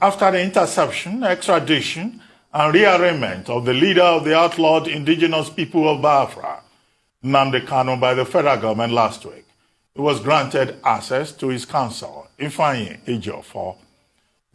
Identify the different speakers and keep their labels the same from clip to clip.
Speaker 1: after the interception, extradition, and rearrangement of the leader of the outlawed indigenous people of Biafra, Nnamdi Kanu, by the federal government last week. He was granted access to his counsel, Ifeanyi Ejiofor.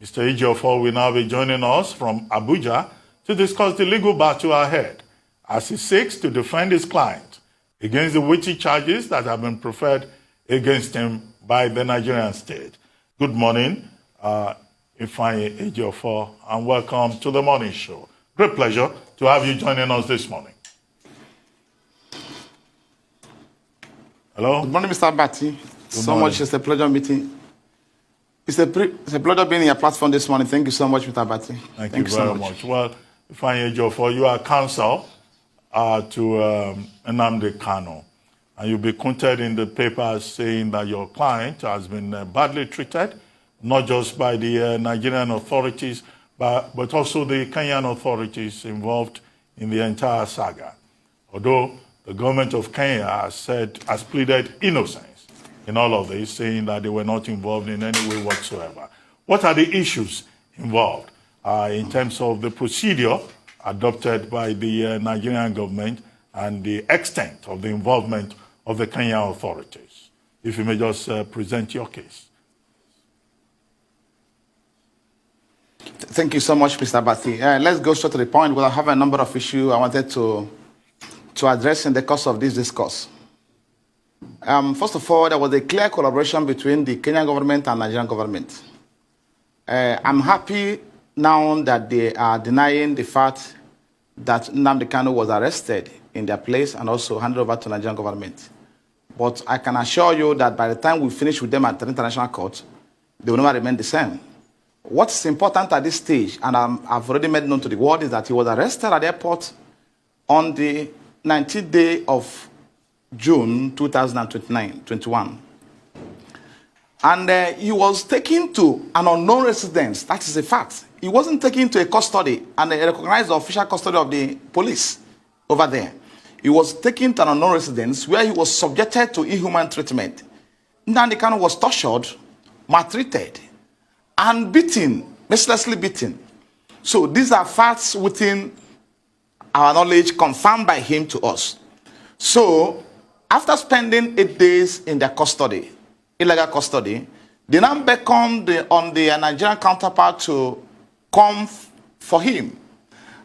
Speaker 1: Mr. Ejiofor will now be joining us from Abuja to discuss the legal battle ahead as he seeks to defend his client against the weighty charges that have been preferred against him by the Nigerian state. Good morning, Ifeanyi Ejiofor, and welcome to the morning show. Great pleasure to have you joining us this morning. Hello.
Speaker 2: Good morning, Mr. Abati. So much. It's a pleasure meeting. It's a pleasure being in your platform this morning. Thank you so much, Mr. Abati.
Speaker 1: Thank you very much. Well, Ifeanyi Ejiofor, you are counsel to Nnamdi Kanu, and you'll be quoted in the papers saying that your client has been badly treated, not just by the Nigerian authorities, but also the Kenyan authorities involved in the entire saga. Although the government of Kenya has pleaded innocence in all of this, saying that they were not involved in any way whatsoever. What are the issues involved in terms of the procedure adopted by the Nigerian government and the extent of the involvement of the Kenyan authorities? If you may just present your case.
Speaker 2: Thank you so much, Mr. Abati. Let's go straight to the point. Well, I have a number of issues I wanted to address in the course of this discourse. First of all, there was a clear collaboration between the Kenyan government and Nigerian government. I'm happy now that they are denying the fact that Nnamdi Kanu was arrested in their place and also handed over to Nigerian government. But I can assure you that by the time we finish with them at the international court, they will never remain the same. What's important at this stage, and I've already made known to the world, is that he was arrested at the airport on the 19th day of June 2021. And he was taken to an unknown residence. That is a fact. He wasn't taken to a custody, and they recognized the official custody of the police over there. He was taken to an unknown residence where he was subjected to inhuman treatment. Nnamdi Kanu was tortured, maltreated, and beaten, mercilessly beaten. So these are facts within our knowledge confirmed by him to us. So after spending 8 days in their custody, illegal custody, they now beckoned on the Nigerian counterpart to come for him.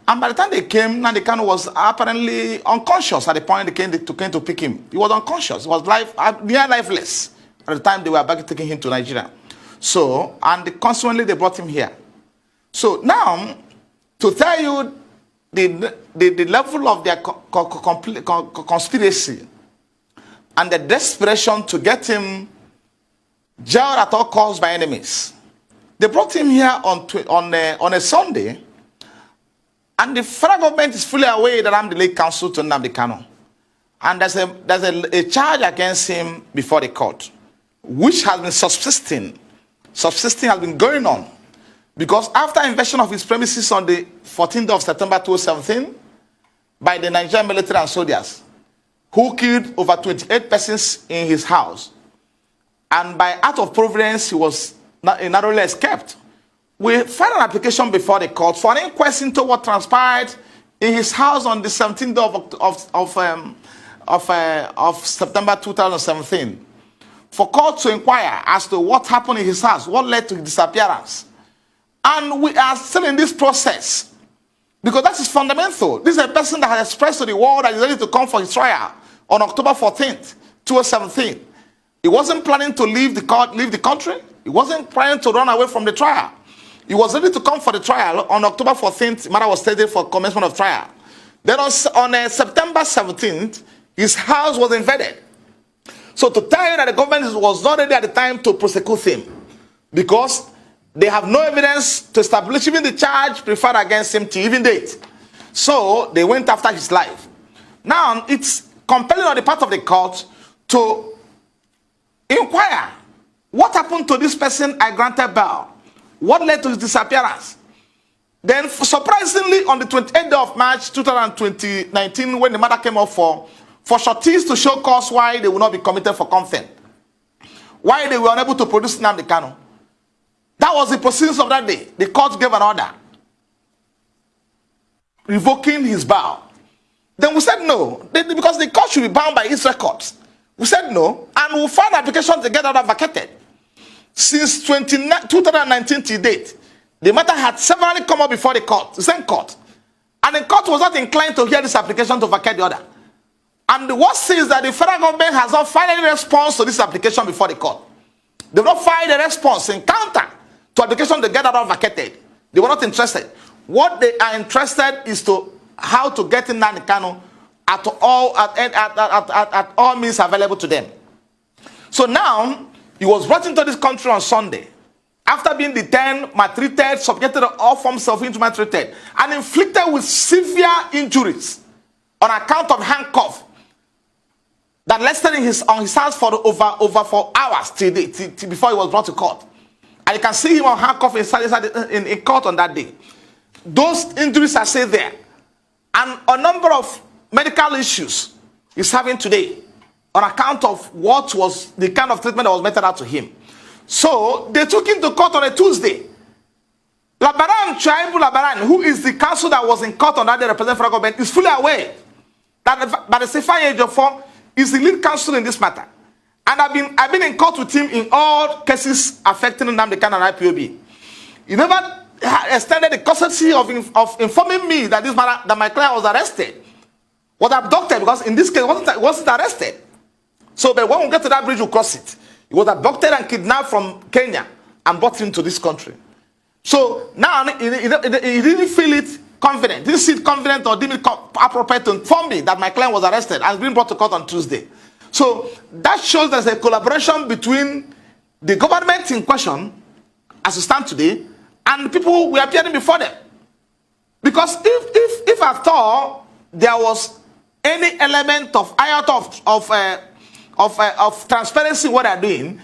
Speaker 2: And by the time they came, Nnamdi Kanu was apparently unconscious at the point they came to pick him. He was unconscious. He was near lifeless at the time they were back taking him to Nigeria. So, and consequently they brought him here. So now, to tell you the level of their conspiracy and the desperation to get him jailed at all costs by enemies. They brought him here on a Sunday, and the federal government is fully aware that I'm the lead counsel to Nnamdi Kanu. And there's a charge against him before the court, which has been subsisting has been going on. Because after invasion of his premises on the 14th of September 2017 by the Nigerian military and soldiers, who killed over 28 persons in his house, and by act of providence, he was narrowly escaped. We filed an application before the court for an inquest into what transpired in his house on the 17th of September 2017. For court to inquire as to what happened in his house, what led to his disappearance. And we are still in this process, because that is fundamental. This is a person that has expressed to the world that he's ready to come for his trial on October 14th, 2017. He wasn't planning to leave the country. He wasn't planning to run away from the trial. He was ready to come for the trial on October 14th. The matter was stated for commencement of trial. Then on September 17th, his house was invaded. So to tell you that the government was not ready at the time to prosecute him, because they have no evidence to establish even the charge preferred against him to even date. So they went after his life. Now it's compelling on the part of the court to inquire what happened to this person I granted bail. What led to his disappearance? Then surprisingly, on the 28th of March 2019, when the matter came up for sureties to show cause why they will not be committed for contempt, why they were unable to produce Nnamdi Kanu, That was the proceedings of that day. The court gave an order revoking his bail. Then we said no, because the court should be bound by its records. We said no, and we filed an application to get that vacated. Since 2019 to date, the matter had severally come up before the court, the same court. And the court was not inclined to hear this application to vacate the order. And the worst is that the federal government has not filed any response to this application before the court. They have not filed a response in counter to application to get that order vacated. They were not interested. What they are interested is to how to get in Nnamdi Kanu at all means available to them. So now, he was brought into this country on Sunday, after being detained, maltreated, subjected to all forms of inhuman treatment, and inflicted with severe injuries on account of handcuff that lasted on his hands for over 4 hours till before he was brought to court. And you can see him on handcuff in court on that day. Those injuries are still there. And a number of medical issues he's having today on account of what was the kind of treatment that was meted out to him. So they took him to court on a Tuesday. Labaran Chaibu Labaran, who is the counsel that was in court on that day representing federal government, is fully aware that Barrister Ejiofor is the lead counsel in this matter. And I've been in court with him in all cases affecting Nnamdi Kanu and IPOB. He never extended the courtesy of informing me that my client was arrested, was abducted, because in this case wasn't arrested. So, but when we get to that bridge, we'll cross it. He was abducted and kidnapped from Kenya and brought into this country. So now he didn't feel it confident, didn't see it confident or deem it appropriate to inform me that my client was arrested and been brought to court on Tuesday. So that shows there's a collaboration between the government in question, as we stand today, and the people who were appearing before them. Because if at all there was any element of iota of transparency in what they're doing,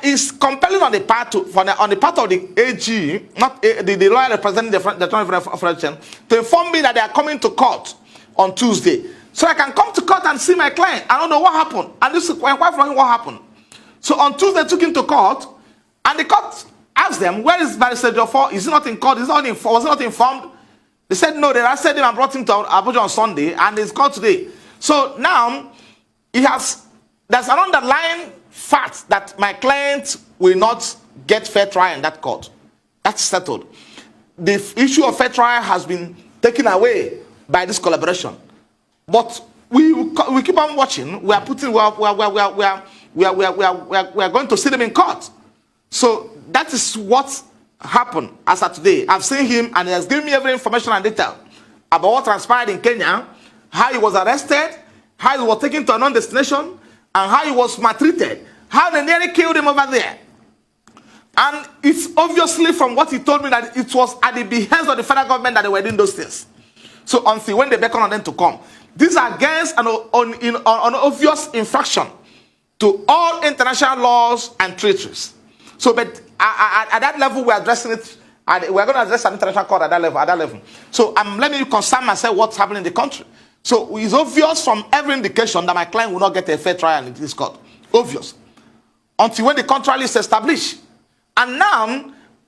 Speaker 2: is compelling on the part of the AG, not the lawyer representing the Federation, to inform me that they are coming to court on Tuesday, so I can come to court and see my client. I don't know what happened, and this is quite from him what happened. So on Tuesday, they took him to court, and the court asked them, "Where is Barrister Ejiofor? Is he not in court? Was he not informed?" They said no. They arrested him and brought him to Abuja on Sunday, and he's called today. So now there's an underlying fact that my client will not get fair trial in that court. That's settled. The issue of fair trial has been taken away by this collaboration. But we keep on watching. We are going to see them in court. So that is what happened as of today. I've seen him, and he has given me every information and detail about what transpired in Kenya, how he was arrested, how he was taken to a non-destination, and how he was maltreated, how they nearly killed him over there. And it's obviously from what he told me that it was at the behest of the federal government that they were doing those things. So until when they beckon on them to come, these are against an obvious infraction to all international laws and treaties. So, but at that level, we're addressing it. We're going to address an international court at that level. So let me concern myself what's happening in the country. So it's obvious from every indication that my client will not get a fair trial in this court. Obvious. Until when the contrary is established. And now,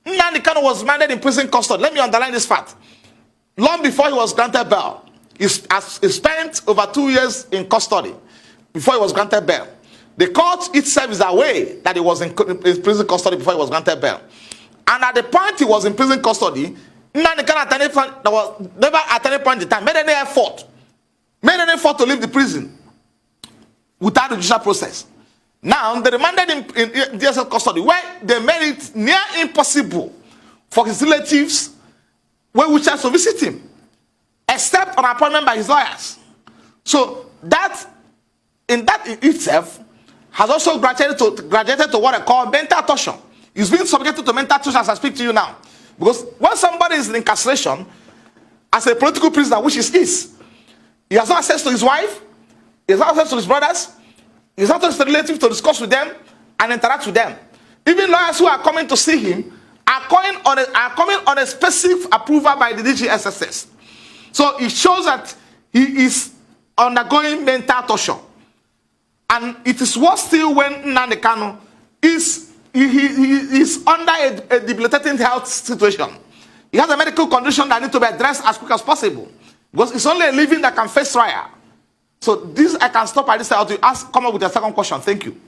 Speaker 2: Nnamdi Kanu was mandate in prison custody. Let me underline this fact. Long before he was granted bail, he spent over 2 years in custody before he was granted bail. The court itself is aware that he was in prison custody before he was granted bail. And at the point he was in prison custody, Nnamdi Kanu never at any point in time made any effort to leave the prison without the judicial process. Now, they remanded him in DSS custody, where they made it near impossible for his relatives which has to visit him, except on appointment by his lawyers. So that itself has also graduated to what I call mental torture. He's being subjected to mental torture as I speak to you now. Because when somebody is in incarceration as a political prisoner, which is, he has no access to his wife, he has no access to his brothers, he has no access to relatives to discuss with them and interact with them. Even lawyers who are coming to see him are coming on a specific approval by the DGSSS. So it shows that he is undergoing mental torture. And it is worse still when Nnamdi Kanu is he is under a debilitating health situation. He has a medical condition that needs to be addressed as quick as possible. Because it's only a living that can face trial. So this, I can stop at this. I'll come up with a second question. Thank you.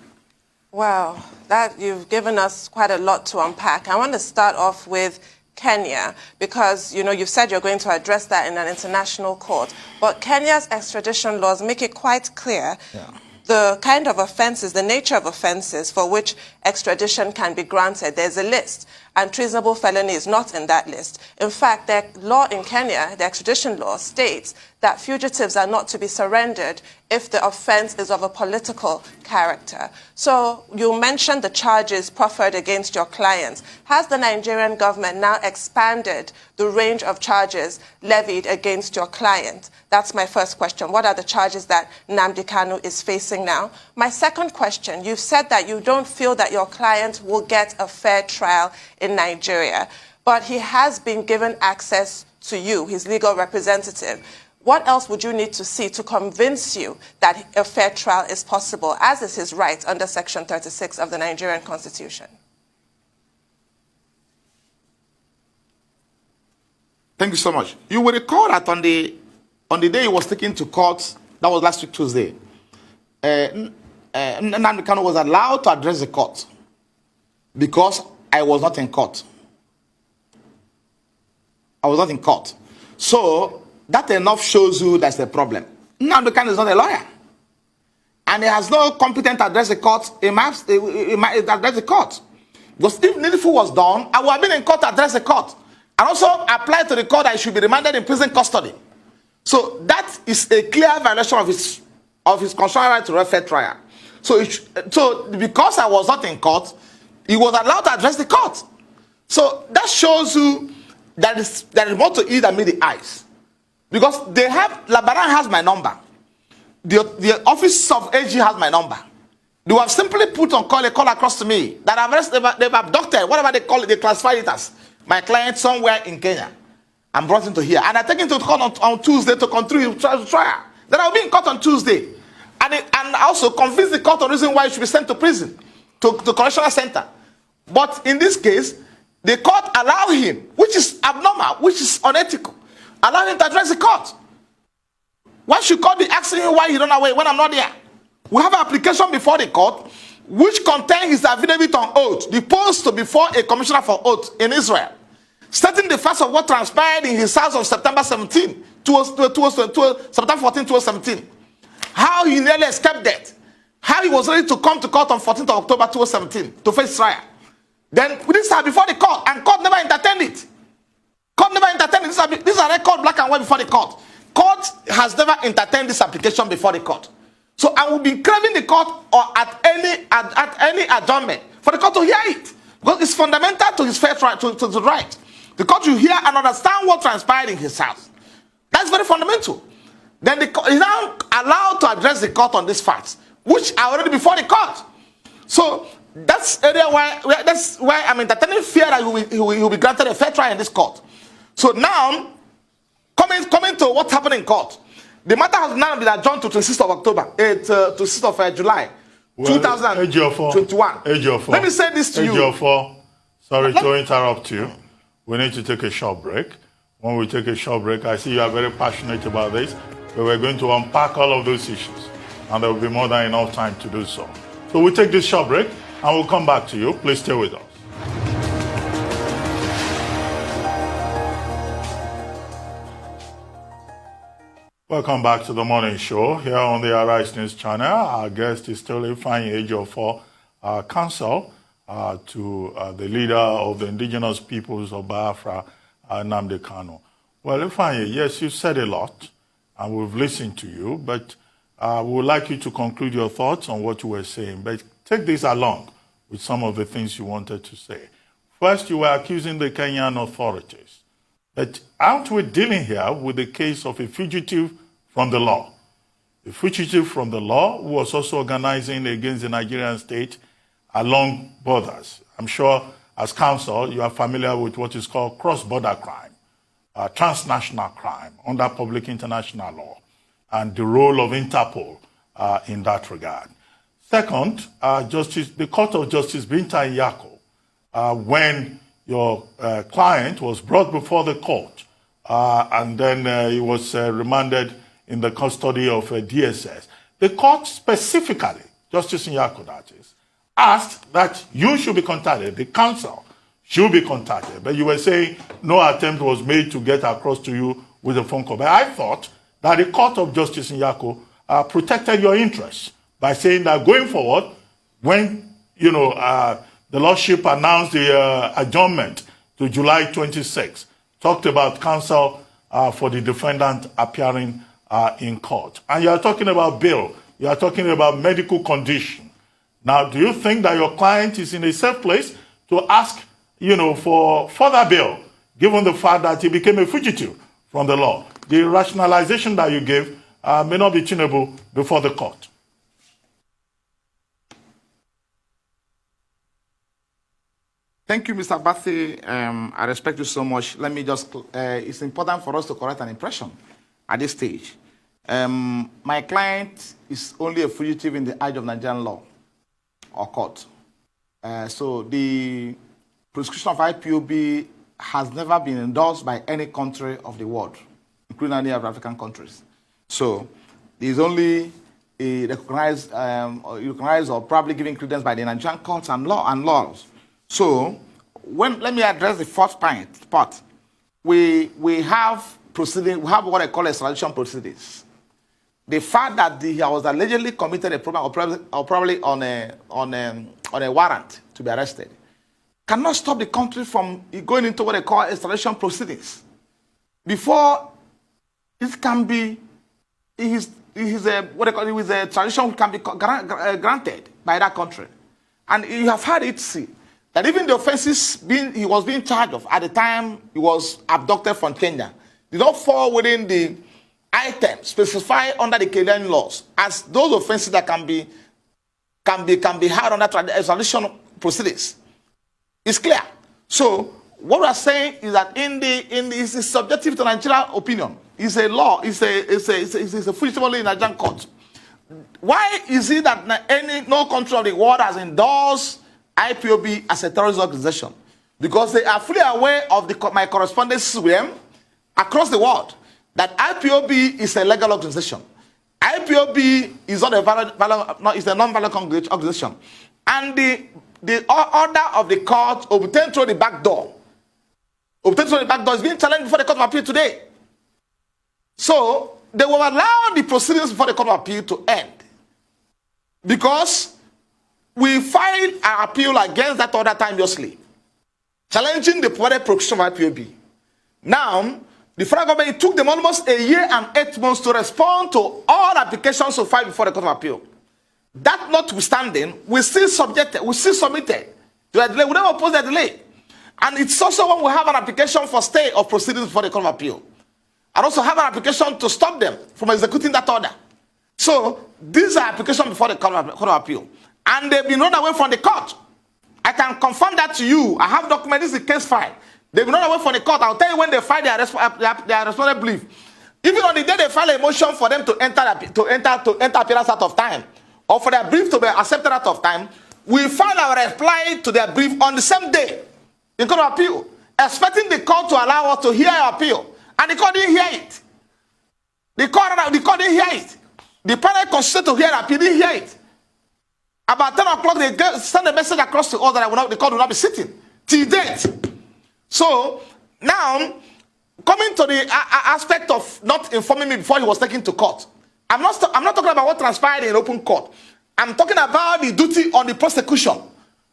Speaker 3: Wow, that you've given us quite a lot to unpack. I want to start off with Kenya, because, you know, you've said you're going to address that in an international court. But Kenya's extradition laws make it quite clear the kind of offenses, the nature of offenses for which extradition can be granted. There's a list, and treasonable felony is not in that list. In fact, the law in Kenya, the extradition law, states that fugitives are not to be surrendered if the offense is of a political character. So you mentioned the charges proffered against your clients. Has the Nigerian government now expanded the range of charges levied against your client? That's my first question. What are the charges that Nnamdi Kanu is facing now? My second question, you've said that you don't feel that your client will get a fair trial in Nigeria, but he has been given access to you, his legal representative. What else would you need to see to convince you that a fair trial is possible, as is his right under Section 36 of the Nigerian Constitution?
Speaker 2: Thank you so much. You will recall that on the day he was taken to court, that was last week Tuesday, Nnamdi Kanu was allowed to address the court because I was not in court. I was not in court. So that enough shows you that's the problem. Nnamdi Kanu is not a lawyer. And he has no competent to address the court. He might address the court. Because if needful was done, I would have been in court to address the court. And also apply to the court that he should be remanded in prison custody. So that is a clear violation of his constitutional right to a fair trial. So because I was not in court, he was allowed to address the court. So that shows you that is more to eat than meet the eyes. Because Labaran has my number. The office of AG has my number. They have simply put on a call across to me that they've abducted, whatever they call it, they classify it as my client somewhere in Kenya. I'm brought into here. And I take him to court on Tuesday to continue trial. Then I'll be in court on Tuesday. And I also convince the court on the reason why he should be sent to prison, to correctional center. But in this case, the court allowed him, which is abnormal, which is unethical, allow him to address the court. Why should court be asking him why he run away when I'm not there? We have an application before the court which contains his affidavit on oath, deposed before a commissioner for oath in Israel, stating the facts of what transpired in his house on September 14, 2017. How he nearly escaped death. How he was ready to come to court on 14th of October 2017 to face trial. Then this are before the court, and court never entertained it. Court never entertained it. These are record black and white before the court. Court has never entertained this application before the court. So I will be craving the court or at any adjournment for the court to hear it. Because it's fundamental to his fair trial, to the right. The court will hear and understand what transpired in his house. That's very fundamental. Then the court is now allowed to address the court on these facts, which are already before the court. So that's why I'm entertaining fear that he will be granted a fair trial in this court. So now, coming to what happened in court, the matter has now been adjourned to 26th of October, to 6th of July, 2021. Let me say this to you.
Speaker 1: Sorry to interrupt you. We need to take a short break. When we take a short break, I see you are very passionate about this, but we're going to unpack all of those issues, and there will be more than enough time to do so. So we'll take this short break, and we'll come back to you. Please stay with us. Welcome back to the morning show here on the Arise News channel. Our guest is still Ifeanyi Ejiofor, counsel to the leader of the indigenous peoples of Biafra, Nnamdi Kanu. Well, Ifeanyi, yes, you said a lot, and we've listened to you, but we would like you to conclude your thoughts on what you were saying. But take this along with some of the things you wanted to say. First, you were accusing the Kenyan authorities. But aren't we dealing here with the case of a fugitive from the law? A fugitive from the law who was also organizing against the Nigerian state along borders. I'm sure as counsel, you are familiar with what is called cross-border crime, transnational crime under public international law, and the role of Interpol in that regard. Second, the Court of Justice Binta Nyako, when your client was brought before the court, and then he was remanded in the custody of DSS. The court specifically, Justice Nyako that is, asked that you should be contacted, the counsel should be contacted. But you were saying no attempt was made to get across to you with a phone call. But I thought that the Court of Justice Nyako protected your interests by saying that going forward, when the Lordship announced the adjournment to July 26, talked about counsel for the defendant appearing in court. And you are talking about bail. You are talking about medical condition. Now, do you think that your client is in a safe place to ask, for further bail, given the fact that he became a fugitive from the law? The rationalization that you gave may not be tenable before the court.
Speaker 2: Thank you, Mr. Bathy. I respect you so much. Let me just, it's important for us to correct an impression at this stage. My client is only a fugitive in the eyes of Nigerian law or court. So the prescription of IPOB has never been endorsed by any country of the world, including any of African countries. So there's only a recognized or probably given credence by the Nigerian courts and laws. So let me address the first part. We have proceeding. We have what I call extradition proceedings. The fact that he was allegedly committed a problem or probably on a warrant to be arrested cannot stop the country from going into what they call extradition proceedings. Before it can be, his extradition can be granted by that country. And you have had it see that even the offenses he was being charged of at the time he was abducted from Kenya did not fall within the items specified under the Kenyan laws as those offenses that can be had under extradition proceedings. It's clear. So what we are saying is that it's subjective to Nigerian opinion. It's a law. It's a fugitive in Nigerian court. Why is it that no country of the world has endorsed IPOB as a terrorist organization? Because they are fully aware of my correspondence with them across the world that IPOB is a legal organization. IPOB is not a non-violent organization. And the order of the court obtained through the back door is being challenged before the Court of Appeal today. So they will allow the proceedings before the Court of Appeal to end because we filed an appeal against that order timelessly, challenging the power prosecution of IPOB. Now, the federal government took them almost a year and 8 months to respond to all applications so filed before the Court of Appeal. That notwithstanding, we still submitted to a delay. We never oppose the delay. And it's also when we have an application for stay of proceedings before the Court of Appeal. And also have an application to stop them from executing that order. So these are applications before the Court of Appeal. And they've been run away from the court. I can confirm that to you. I have documents, this is a case file. They've been run away from the court. I'll tell you when they file their respondent brief. Even on the day they file a motion for them to enter appearance out of time, or for their brief to be accepted out of time, we file our reply to their brief on the same day in Court of Appeal, expecting the court to allow us to hear our appeal. And the court didn't hear it. The court didn't hear it. The panel constituted to hear our appeal, didn't hear it. About 10 o'clock, they send a message across to us that the court will not be sitting till date. So now, coming to the aspect of not informing me before he was taken to court, I'm not talking about what transpired in open court. I'm talking about the duty on the prosecution,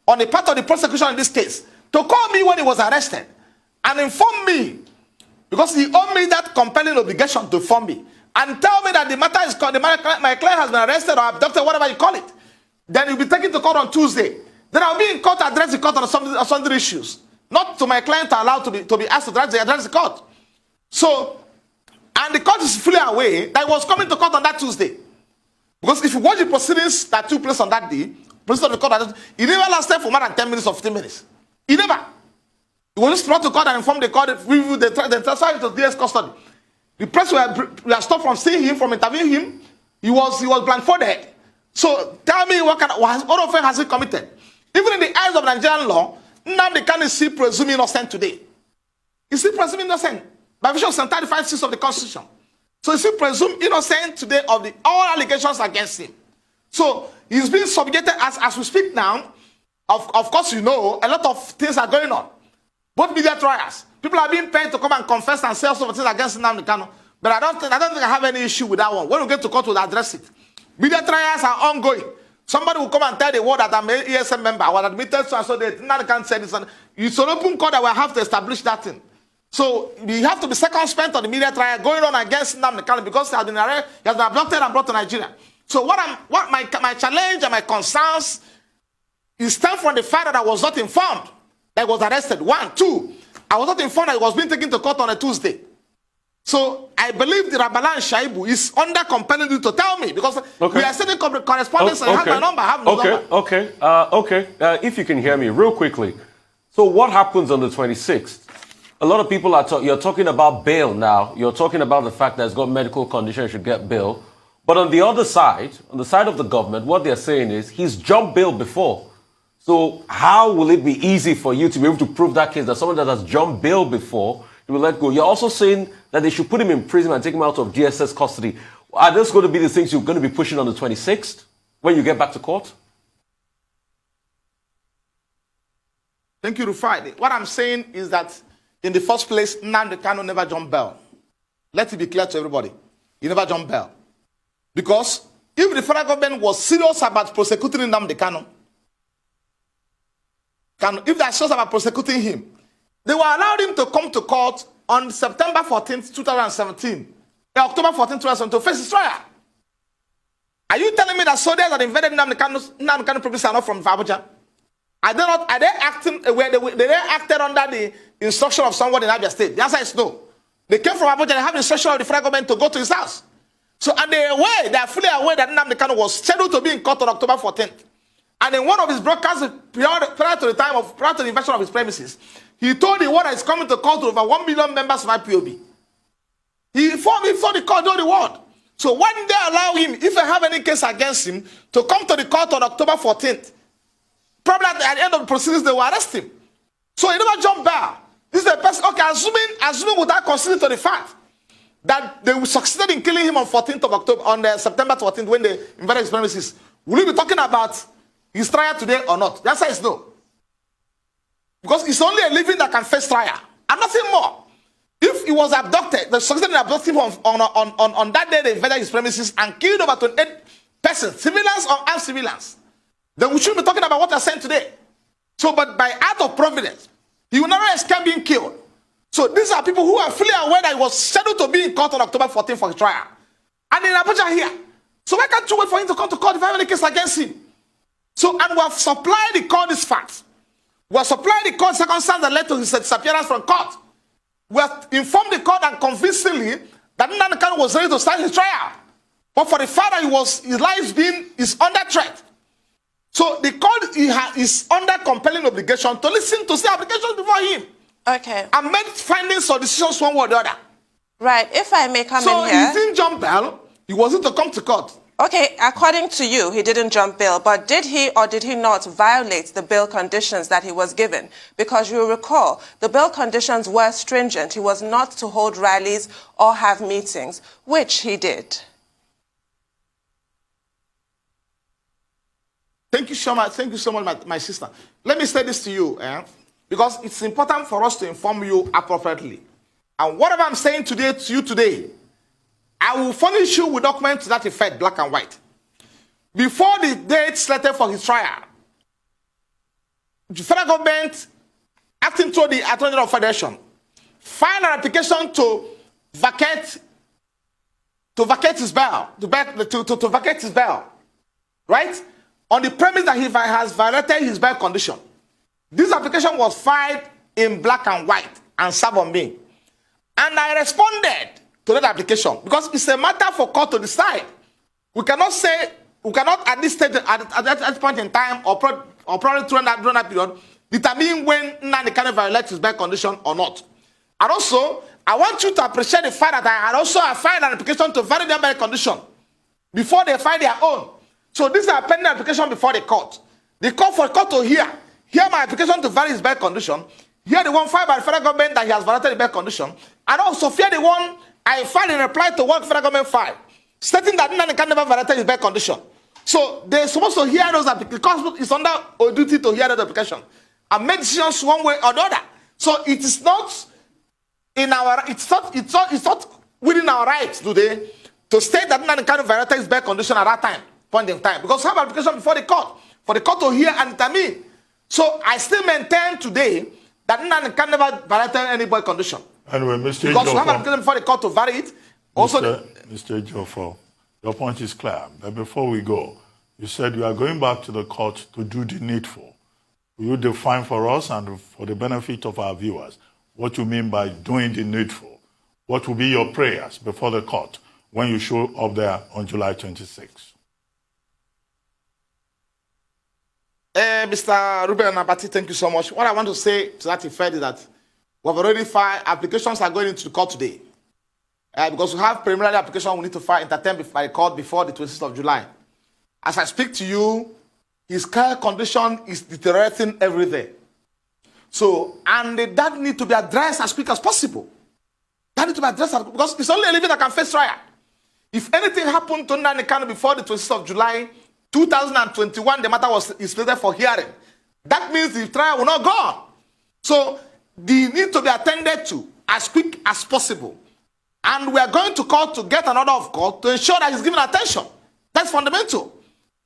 Speaker 2: on the part of the prosecution in this case, to call me when he was arrested and inform me, because he owed me that compelling obligation to inform me and tell me that the matter is called, my client has been arrested or abducted, whatever you call it. Then he'll be taken to court on Tuesday. Then I'll be in court to address the court on some issues, not to my client allowed to be asked to address the court. So, and the court is fully aware that I was coming to court on that Tuesday. Because if you watch the proceedings that took place on that day, proceedings of the court, it never lasted for more than 10 minutes or 15 minutes. It never. It was just brought to court and informed the court, they transferred to DS custody. The press were stopped from seeing him, from interviewing him. He was blindfolded. So tell me what offense has he committed? Even in the eyes of Nigerian law, Nnamdi Kanu is still presumed innocent today. He's still presumed innocent by virtue of Section 35(6) of the Constitution. So he's still presumed innocent today of all allegations against him. So he's being subjugated as we speak now. Of course, you know, a lot of things are going on. Both media trials. People are being paid to come and confess and say some things against Nnamdi Kanu. But I don't think I have any issue with that one. When we get to court, we'll address it. Media trials are ongoing. Somebody will come and tell the world that I'm an ESM member. I was admitted so that Nnamdi Kanu said this. It's an open court that we have to establish that thing. So we have to be circumspect on the media trial going on against Nnamdi Kanu because he has been arrested, he has been abducted and brought to Nigeria. So what my challenge and my concerns is stem from the fact that I was not informed that I was arrested. 1, 2, I was not informed that he was being taken to court on a Tuesday. So I believe the Ramalan Shaibu is under compelling you to tell me because we are sending correspondence and I have my number. I have no number.
Speaker 4: If you can hear me real quickly. So what happens on the 26th? A lot of people are you're talking about bail now. You're talking about the fact that it's got medical condition, should get bail. But on the other side, on the side of the government, what they're saying is he's jumped bail before. So how will it be easy for you to be able to prove that case that someone that has jumped bail before, you will let go? You're also saying that they should put him in prison and take him out of DSS custody. Are those going to be the things you're going to be pushing on the 26th when you get back to court?
Speaker 2: Thank you, Rufai. What I'm saying is that in the first place, Nnamdi Kanu never jumped bail. Let it be clear to everybody. He never jumped bail. Because if the federal government was serious about prosecuting Nnamdi Kanu, if they're serious about prosecuting him, they will allow him to come to court on September 14th, 2017, October 14th, 2017, to face his trial. Are you telling me that soldiers that invaded Nnamdi Kanu province are not from Abuja? Are they acting where they acted under the instruction of someone in Abia State? The answer is no. They came from Abuja, they have the instruction of the federal government to go to his house. So and they are fully aware that Nnamdi Kanu was scheduled to be in court on October 14th. And in one of his broadcasts prior to the invasion of his premises, he told the world that he's coming to court with over 1 million members of IPOB. He informed the court of the world. So why didn't they allow him, if they have any case against him, to come to the court on October 14th? Probably at the end of the proceedings, they will arrest him. So he never jumped back. This is a person, okay, assuming without considering to the fact that they succeeded in killing him on 14th of October, on September 14th, when they invaded his premises, will we be talking about his trial today or not? The answer is no. Because it's only a living that can face trial, and nothing more. If he was abducted, they succeeded in abducting him on that day they invaded his premises and killed over 28 persons, civilians or armed civilians, then we shouldn't be talking about what they're saying today. So, but by act of providence, he will never escape being killed. So these are people who are fully aware that he was scheduled to be in court on October 14th for his trial. And in Abuja here. So why can't you wait for him to come to court if you have any case against him? So, and we have supplied the court these facts. We have supplied the court circumstances that led to his disappearance from court. We have informed the court and convincingly that Nnamdi Kanu was ready to start his trial. But for the fact that his life is under threat. So the court is under compelling obligation to listen to the applications before him.
Speaker 3: Okay.
Speaker 2: And make findings or decisions one way or the other.
Speaker 3: Right. If I may come in here.
Speaker 2: So he didn't jump bail. He wasn't to come to court.
Speaker 3: Okay, according to you, he didn't jump bail, but did he or did he not violate the bail conditions that he was given? Because you recall, the bail conditions were stringent. He was not to hold rallies or have meetings, which he did.
Speaker 2: Thank you so much, my sister. Let me say this to you, because it's important for us to inform you appropriately. And whatever I'm saying today to you today, I will furnish you with documents to that effect, black and white. Before the date slated for his trial, the federal government, acting through the Attorney General of Federation, filed an application to vacate his bail, to vacate his bail, right? On the premise that he has violated his bail condition. This application was filed in black and white and served on me. And I responded to that application because it's a matter for court to decide. We cannot at this stage, at that point in time, or probably during that period, determine when Nnamdi Kanu violates his bail condition or not. And also, I want you to appreciate the fact that I had also filed an application to validate their bail condition before they file their own. So these are pending application before the court. The court for the court to hear my application to vary his bail condition, hear the one filed by the federal government that he has violated the bail condition, and also hear the one I filed in reply to what federal government filed, stating that Nnamdi Kanu never violated his bail condition. So they're supposed to hear those applications because it's under our duty to hear those applications and make decisions one way or the other. So it is not in our, it's not within our rights today to state that Nnamdi Kanu violated his bail condition at that time, point in time, because we have application before the court for the court to hear and determine. So I still maintain today that Nnamdi Kanu never violated any bail condition.
Speaker 1: Anyway, Mr.
Speaker 2: Because we have
Speaker 1: Ejiofor,
Speaker 2: application before the court to vary it. Also,
Speaker 1: Mr. Ejiofor, your point is clear. But before we go, you said you are going back to the court to do the needful. Will you define for us and for the benefit of our viewers what you mean by doing the needful? What will be your prayers before the court when you show up there on July 26th?
Speaker 2: Mr. Ruben Abati, thank you so much. What I want to say to that effect is that we have already filed, applications are going into the court today. Because we have preliminary application we need to file entertained by the court before the 26th of July. As I speak to you, his care condition is deteriorating every day. So, and that need to be addressed as quick as possible. That need to be addressed because it's only a living that can face trial. If anything happened to Nnamdi Kanu before the 26th of July 2021, the matter is slated for hearing. That means the trial will not go on. So, they need to be attended to as quick as possible. And we are going to court to get an order of court to ensure that he's given attention. That's fundamental.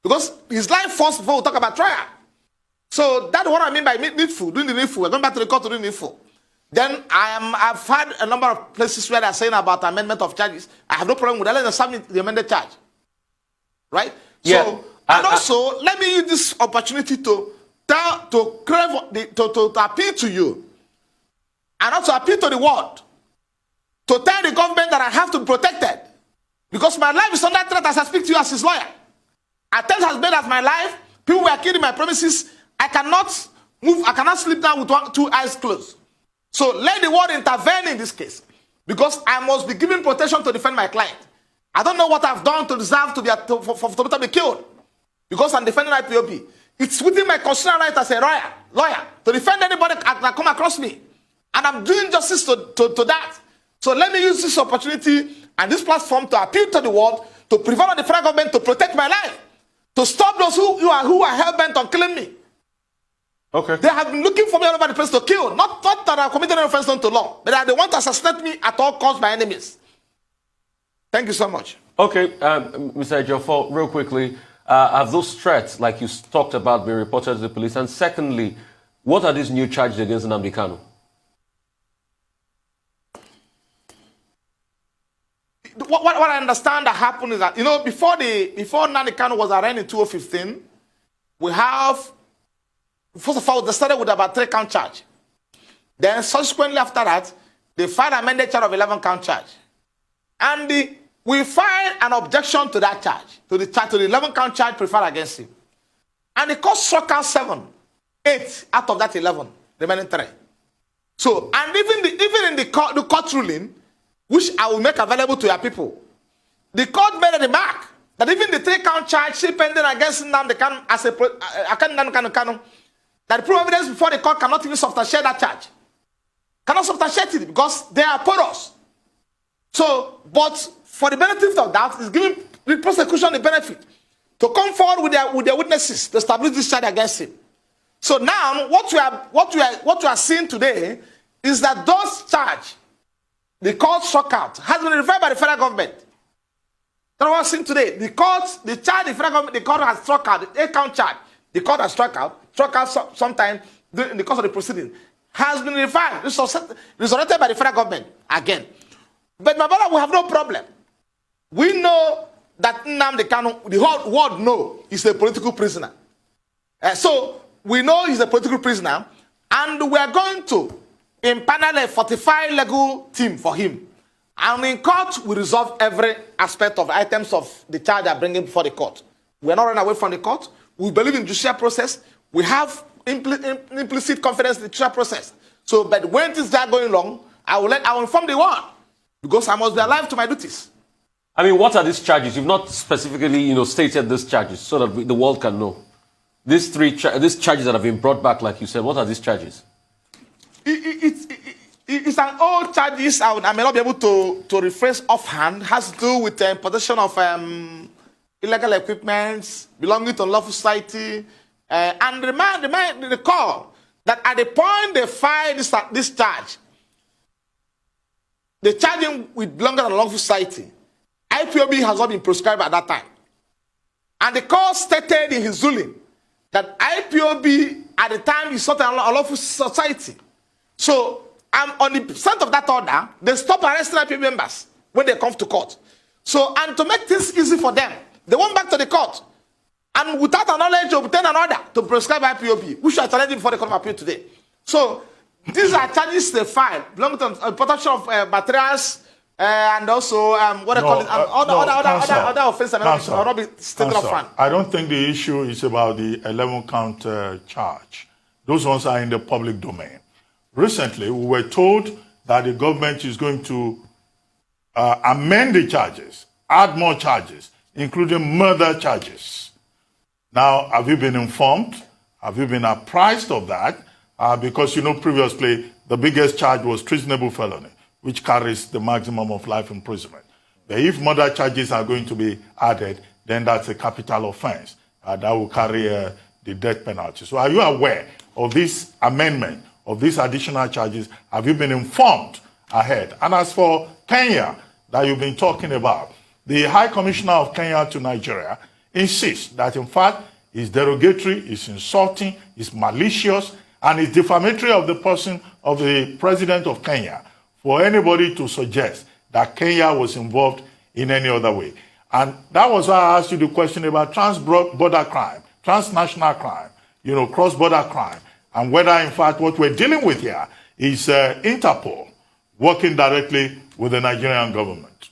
Speaker 2: Because his life first before we talk about trial. So that's what I mean by needful, doing the needful. We're going back to the court to do the needful. Then I've had a number of places where they're saying about amendment of charges. I have no problem with that. Let them submit the amended charge. Right?
Speaker 4: Yeah.
Speaker 2: So, and also, let me use this opportunity to appeal to you. And also appeal to the world. To tell the government that I have to be protected. Because my life is under threat as I speak to you as his lawyer. Attempts has made at my life. People were killing my premises. I cannot move. I cannot sleep now with two eyes closed. So let the world intervene in this case. Because I must be given protection to defend my client. I don't know what I've done to deserve to be killed. Because I'm defending IPOB. It's within my constitutional right as a lawyer to defend anybody that come across me. And I'm doing justice to that. So let me use this opportunity and this platform to appeal to the world to prevent the federal government to protect my life, to stop those who are hell-bent on killing me.
Speaker 4: Okay.
Speaker 2: They have been looking for me all over the place to kill, not that I committed an offense unto law, but that they want to assassinate me at all costs by enemies. Thank you so much.
Speaker 4: Okay, Mr. Ejiofor, real quickly, have those threats, like you talked about, been reported to the police? And secondly, what are these new charges against Nnamdi Kanu?
Speaker 2: What I understand that happened is that, before Nnamdi Kanu was arraigned in 2015, we have, first of all, they started with about 3-count charge. Then subsequently after that, they filed an amended charge of 11-count charge. And we filed an objection to that charge, to the 11-count charge preferred against him. And the court struck out 8 out of that 11, remaining 3. So, and even in the court ruling, which I will make available to your people, the court made a remark that even the 3-count charge still pending against Nnamdi Kanu as Kanu, that the proof evidence before the court cannot even substantiate that charge. Cannot substantiate it because they are porous. So, but for the benefit of that, it's giving the prosecution the benefit to come forward with their witnesses to establish this charge against him. So now, what we are seeing today is that those charges, the court struck out, has been referred by the federal government. That's what we're seeing today. The charge, the federal government, the court has struck out, the 8-count charge, the court has struck out sometime in the course of the proceeding, has been referred, resurrected by the federal government again. But my brother, we have no problem. We know that Nnamdi Kanu, the whole world know he's a political prisoner. So we know he's a political prisoner, and we are going to impanel a 45 legal team for him. And in court, we resolve every aspect of the items of the charge they are bringing before the court. We are not running away from the court. We believe in judicial process. We have implicit confidence in the judicial process. So, but when things are going wrong, I will inform the world, because I must be alive to my duties.
Speaker 4: I mean, what are these charges? You've not specifically, stated these charges so that the world can know. These these charges that have been brought back, like you said, what are these charges?
Speaker 2: It's an old charges. I may not be able to rephrase offhand. Has to do with the possession of illegal equipment belonging to unlawful society. And recall that at the point they filed this charge, they charge him with belonging to unlawful society. IPOB has not been prescribed at that time. And the court stated in his ruling that IPOB at the time is not an unlawful society. So on the strength of that order, they stop arresting IPOB members when they come to court. So, and to make things easy for them, they went back to the court. And without an knowledge, obtain an order to prescribe IPOB, which are challenging before the Court of Appeal today. So, these are charges they filed, belonging to protection of materials, and also what I call it, other offenses that will not be stated up front.
Speaker 1: I don't think the issue is about the 11-count charge. Those ones are in the public domain. Recently, we were told that the government is going to amend the charges, add more charges, including murder charges. Now, have you been informed? Have you been apprised of that? Because, previously, the biggest charge was treasonable felony, which carries the maximum of life imprisonment. But if murder charges are going to be added, then that's a capital offense. That will carry the death penalty. So are you aware of this amendment, of these additional charges? Have you been informed ahead? And as for Kenya, that you've been talking about, the High Commissioner of Kenya to Nigeria insists that, in fact, it's derogatory, it's insulting, it's malicious, and it's defamatory of the person of the President of Kenya for anybody to suggest that Kenya was involved in any other way. And that was why I asked you the question about trans-border crime, transnational crime, cross-border crime, and whether, in fact, what we're dealing with here is Interpol working directly with the Nigerian government.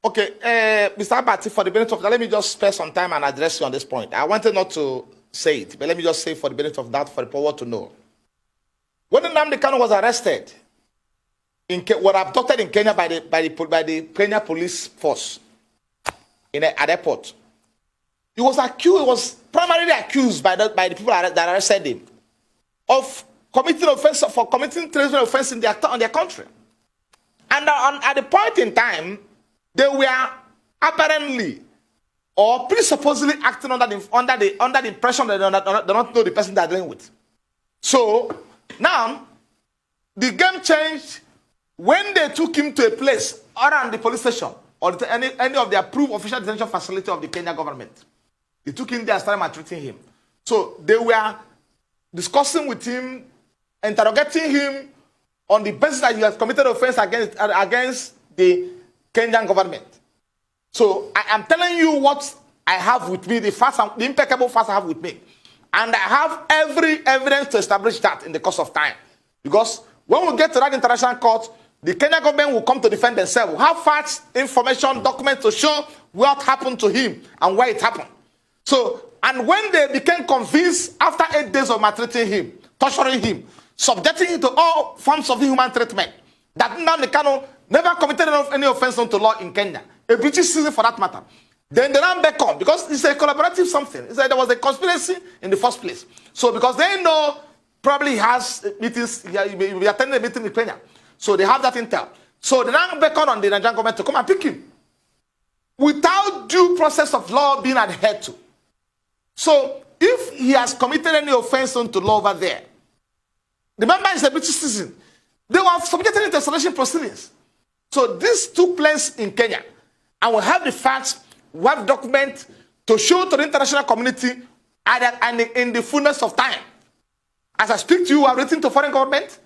Speaker 2: Okay, Mr. Abati, for the benefit of that, let me just spare some time and address you on this point. I wanted not to say it, but let me just say for the benefit of that, for the power to know. When Nnamdi Kanu was arrested, was abducted in Kenya by the Kenya police force at airport, he was primarily accused by the people that arrested him of committing treason offense on their country. And at the point in time, they were apparently or presupposedly acting under the impression that they don't know the person they're dealing with. So now the game changed when they took him to a place other than the police station or any of the approved official detention facility of the Kenya government. They took him there and started maltreating him. So they were discussing with him, interrogating him on the basis that he has committed offense against the Kenyan government. So I am telling you what I have with me, the impeccable facts I have with me. And I have every evidence to establish that in the course of time. Because when we get to that international court, the Kenyan government will come to defend themselves. We'll have facts, information, documents to show what happened to him and where it happened. So, and when they became convinced after 8 days of maltreating him, torturing him, subjecting him to all forms of inhuman treatment, that Nnamdi Kanu never committed any offense unto law in Kenya, a British citizen for that matter. Then they ran back on because it's a collaborative something. It's like there was a conspiracy in the first place. So because they know probably he has meetings, he will be attending a meeting in Kenya. So they have that intel. So they ran back on the Nigerian government to come and pick him without due process of law being adhered to. So if he has committed any offense unto law over there, remember he's a British citizen, they were subjected to extradition proceedings. So this took place in Kenya. And we have the facts, we have documents to show to the international community and in the fullness of time. As I speak to you, I've written to foreign government.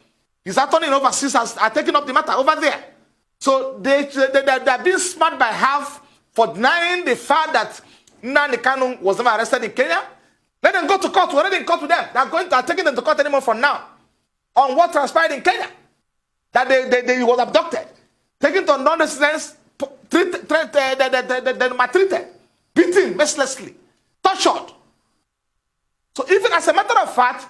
Speaker 2: His attorney in overseas are taking up the matter over there. So they're being smart by half for denying the fact that Nnamdi Kanu was never arrested in Kenya. Let them go to court. We're already in court with them. They're taking them to court anymore for now on what transpired in Kenya. That he was abducted, taken to non-residence, maltreated, beaten mercilessly, tortured. So even as a matter of fact,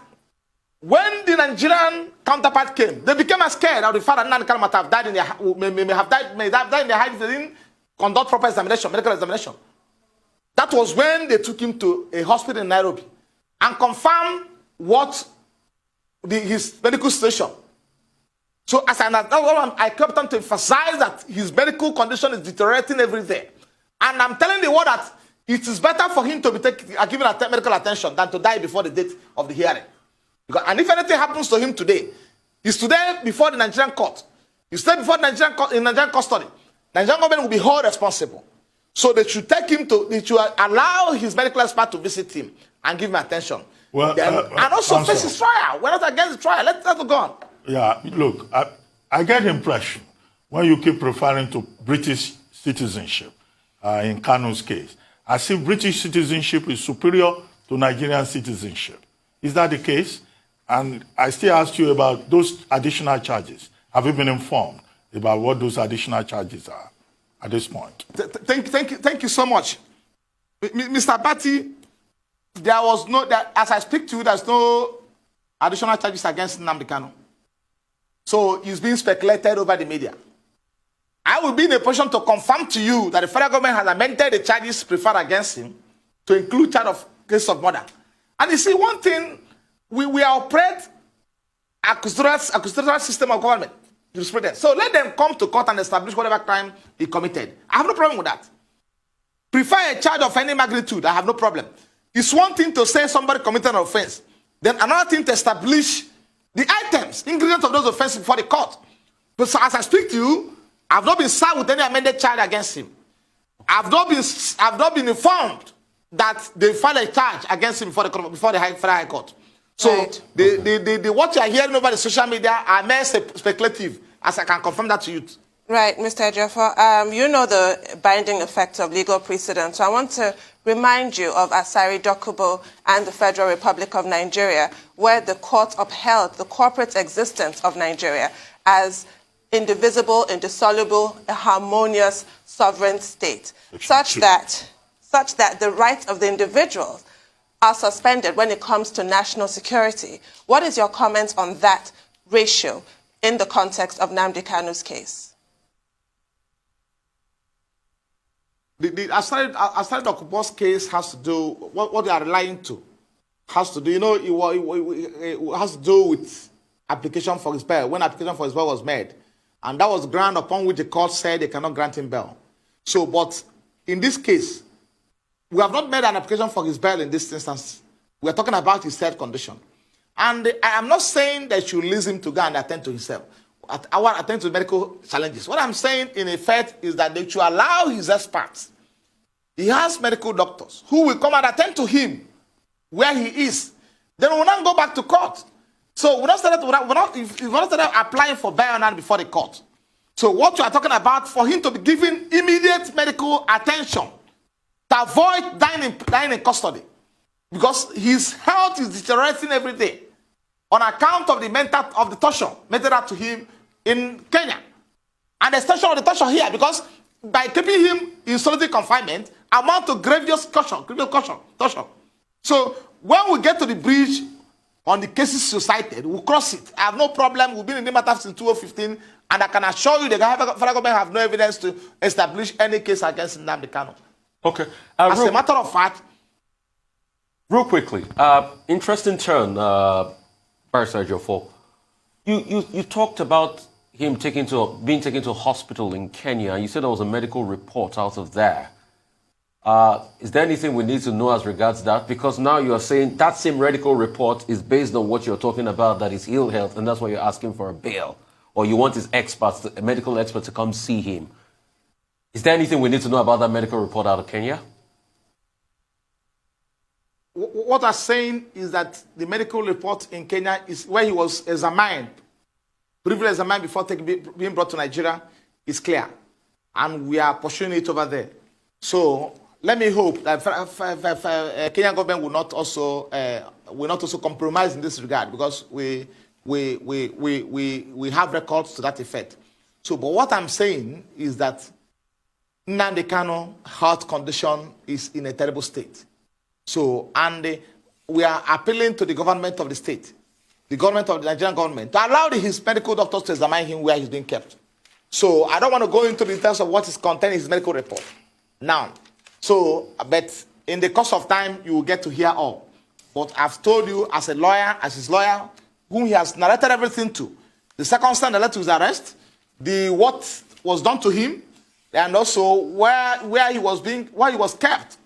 Speaker 2: when the Nigerian counterpart came, they became scared of the fact that Nnamdi Kanu might have died in their, may have died in their hide if they didn't conduct proper examination, medical examination. That was when they took him to a hospital in Nairobi and confirmed what his medical situation. So as I kept on to emphasize that his medical condition is deteriorating every day. And I'm telling the world that it is better for him to be given medical attention than to die before the date of the hearing. Because, and if anything happens to him today, he's today before the Nigerian court. He's stay before the Nigerian court, in Nigerian custody. Nigerian government will be held responsible. So they should take him to, they should allow his medical expert to visit him and give him attention.
Speaker 1: Well,
Speaker 2: and also face his trial. We're not against the trial. Let go on.
Speaker 1: Yeah, look, I get the impression when you keep referring to British citizenship in Kanu's case, as if British citizenship is superior to Nigerian citizenship. Is that the case? And I still ask you about those additional charges. Have you been informed about what those additional charges are at this point?
Speaker 2: Thank you so much. Mr. Batty, there was no, as I speak to you, there's no additional charges against Nnamdi Kanu. So it's being speculated over the media. I will be in a position to confirm to you that the federal government has amended the charges preferred against him to include charge of case of murder. And you see, one thing, we operate accusatory system of government. So let them come to court and establish whatever crime he committed. I have no problem with that. Prefer a charge of any magnitude, I have no problem. It's one thing to say somebody committed an offense, then another thing to establish the items, ingredients of those offenses before the court. But so as I speak to you, I've not been served with any amended charge against him. I've not been informed that they filed a charge against him before the Federal High Court. So right. What you are hearing over the social media are mere speculative, as I can confirm that to you.
Speaker 3: Right, Mr. Ejiofor, you know the binding effect of legal precedent. So I want to remind you of Asari Dokubo and the Federal Republic of Nigeria, where the court upheld the corporate existence of Nigeria as indivisible, indissoluble, a harmonious sovereign state, such that the rights of the individuals are suspended when it comes to national security. What is your comment on that ratio in the context of Nnamdi Kanu's case?
Speaker 2: The Asari Dokubo's case has to do, what they are relying to, has to do, you know, it has to do with application for his bail, when application for his bail was made. And that was the ground upon which the court said they cannot grant him bail. So, but in this case, we have not made an application for his bail in this instance. We are talking about his health condition. And I am not saying that you leave him to go and attend to himself. I want to attend to medical challenges. What I'm saying, in effect, is that they should allow his experts. He has medical doctors who will come and attend to him where he is. Then we will not go back to court. So we're not started applying for bail now before the court. So what you are talking about, for him to be given immediate medical attention to avoid dying in custody, because his health is deteriorating every day on account of the torture meted out to him in Kenya, and the extension of the torture here, because by keeping him in solitary confinement amount to grievous torture. So when we get to the bridge on the cases you cited, we'll cross it. I have no problem. We've been in the matter since 2015, and I can assure you the federal government have no evidence to establish any case against Nnamdi Kanu.
Speaker 4: Okay.
Speaker 2: As a matter of fact,
Speaker 4: real quickly, interesting turn, Barrister Ejiofor. You talked about him being taken to a hospital in Kenya, and you said there was a medical report out of there. Is there anything we need to know as regards that? Because now you are saying that same medical report is based on what you're talking about, that is ill health, and that's why you're asking for a bail, or you want his experts, a medical expert, to come see him. Is there anything we need to know about that medical report out of Kenya?
Speaker 2: What I'm saying is that the medical report in Kenya is where he was examined, briefly examined before being brought to Nigeria, is clear. And we are pursuing it over there. So let me hope that Kenyan government will not also compromise in this regard, because we have records to that effect. So, but what I'm saying is that Nnamdi Kanu health condition is in a terrible state. So, and we are appealing to the government of the state the government of the Nigerian government, to allow his medical doctors to examine him where he's being kept. So I don't want to go into the details of what is contained in his medical report now. So, but in the course of time, you will get to hear all. But I've told you as a lawyer, as his lawyer, whom he has narrated everything to, the circumstance that led to his arrest, what was done to him, and also where he was kept.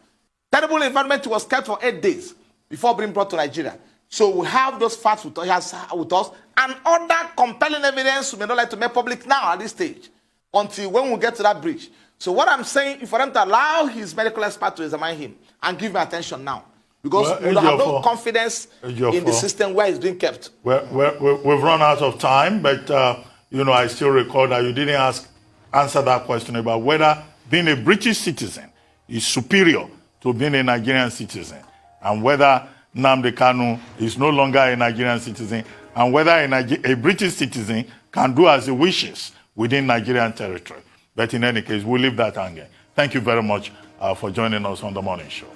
Speaker 2: Terrible environment he was kept for 8 days before being brought to Nigeria. So we have those facts with us, and other compelling evidence we may not like to make public now at this stage, until when we get to that bridge. So what I'm saying is for them to allow his medical expert to examine him and give him attention now. Because we don't have no confidence in the system where he's being kept.
Speaker 1: We've run out of time, but I still recall that you didn't answer that question about whether being a British citizen is superior to being a Nigerian citizen, and whether Nnamdi Kanu is no longer a Nigerian citizen, and whether a British citizen can do as he wishes within Nigerian territory. But in any case, we'll leave that hanging. Thank you very much for joining us on The Morning Show.